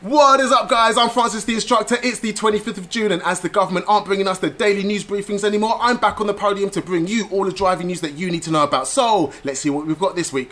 What is up, guys? I'm Francis the Instructor. It's the 25th of June, and as the government aren't bringing us the daily news briefings anymore, I'm back on the podium to bring you all the driving news that you need to know about. So, let's see what we've got this week.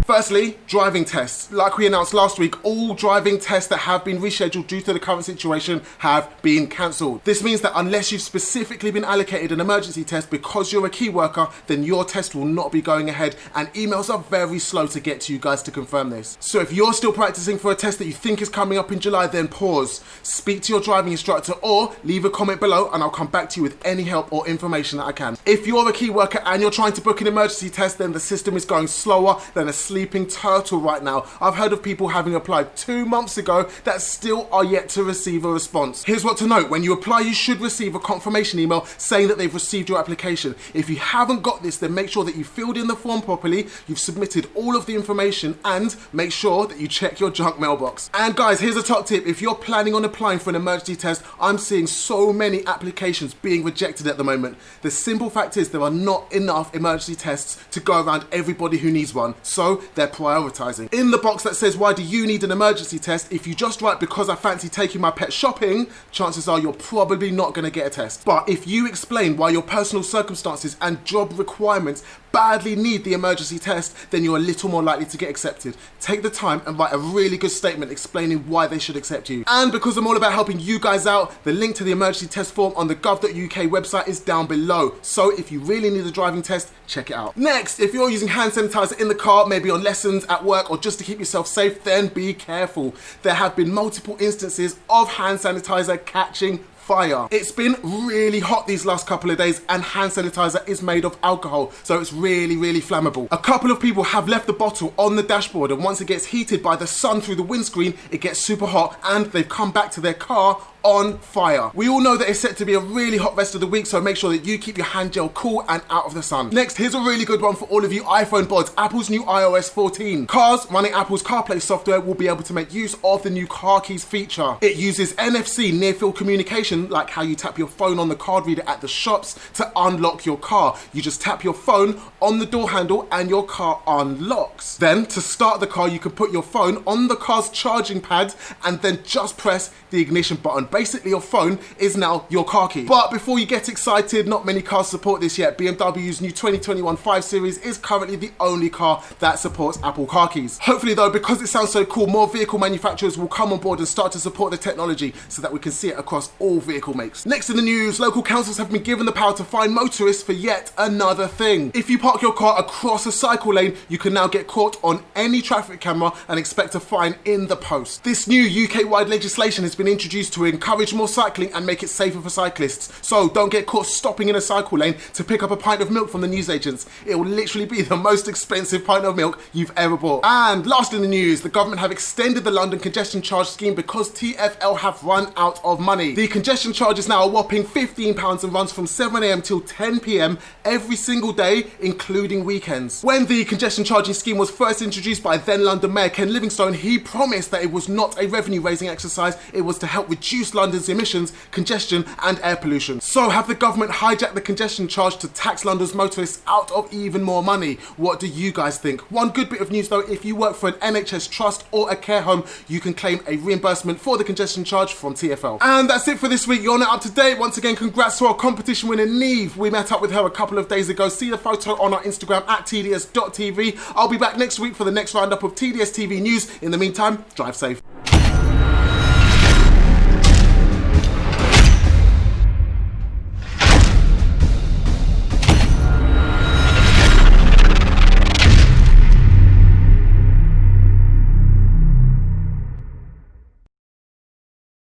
Firstly, driving tests. Like we announced last week, all driving tests that have been rescheduled due to the current situation have been cancelled. This means that unless you've specifically been allocated an emergency test because you're a key worker, then your test will not be going ahead, and emails are very slow to get to you guys to confirm this. So if you're still practicing for a test that you think is coming up in July, then pause, speak to your driving instructor, or leave a comment below and I'll come back to you with any help or information that I can. If you're a key worker and you're trying to book an emergency test, then the system is going slower than a sleeping turtle right now. I've heard of people having applied 2 months ago that still are yet to receive a response. Here's what to note: when you apply, you should receive a confirmation email saying that they've received your application. If you haven't got this, then make sure that you filled in the form properly, you've submitted all of the information, and make sure that you check your junk mailbox. And guys, here's a top tip: if you're planning on applying for an emergency test, I'm seeing so many applications being rejected at the moment. The simple fact is there are not enough emergency tests to go around everybody who needs one, so they're prioritizing. In the box that says why do you need an emergency test, if you just write because I fancy taking my pet shopping, chances are you're probably not going to get a test. But if you explain why your personal circumstances and job requirements badly need the emergency test, then you're a little more likely to get accepted. Take the time and write a really good statement explaining why they should accept you. And because I'm all about helping you guys out, the link to the emergency test form on the gov.uk website is down below. So if you really need a driving test, check it out. Next, if you're using hand sanitizer in the car, maybe on lessons, at work, or just to keep yourself safe, then be careful. There have been multiple instances of hand sanitizer catching fire. It's been really hot these last couple of days, and hand sanitizer is made of alcohol, so it's really flammable. A couple of people have left the bottle on the dashboard, and once it gets heated by the sun through the windscreen, it gets super hot, and they've come back to their car on fire. We all know that it's set to be a really hot rest of the week, so make sure that you keep your hand gel cool and out of the sun. Next, here's a really good one for all of you iPhone bods: Apple's new iOS 14. Cars running Apple's CarPlay software will be able to make use of the new car keys feature. It uses NFC near field communication, like how you tap your phone on the card reader at the shops to unlock your car. You just tap your phone on the door handle and your car unlocks. Then to start the car, you can put your phone on the car's charging pad and then just press the ignition button. Basically, your phone is now your car key. But before you get excited, not many cars support this yet. BMW's new 2021 5 Series is currently the only car that supports Apple car keys. Hopefully though, because it sounds so cool, more vehicle manufacturers will come on board and start to support the technology so that we can see it across all vehicle makes. Next in the news, local councils have been given the power to fine motorists for yet another thing. If you park your car across a cycle lane, you can now get caught on any traffic camera and expect a fine in the post. This new UK-wide legislation has been introduced to encourage more cycling and make it safer for cyclists. So don't get caught stopping in a cycle lane to pick up a pint of milk from the newsagents. It will literally be the most expensive pint of milk you've ever bought. And last in the news, the government have extended the London Congestion Charge scheme because TfL have run out of money. The congestion charge is now a whopping £15 and runs from 7 AM till 10 PM every single day, including weekends. When the congestion charging scheme was first introduced by then London Mayor Ken Livingstone, he promised that it was not a revenue raising exercise, it was to help reduce London's emissions, congestion and air pollution. So have the government hijacked the congestion charge to tax London's motorists out of even more money? What do you guys think? One good bit of news though: if you work for an NHS trust or a care home, you can claim a reimbursement for the congestion charge from TfL. And that's it for this week. You're now up to date. Once again, congrats to our competition winner Neve. We met up with her a couple of days ago. See the photo on our Instagram at TDS.TV. I'll be back next week for the next roundup of TDS TV news. In the meantime, drive safe.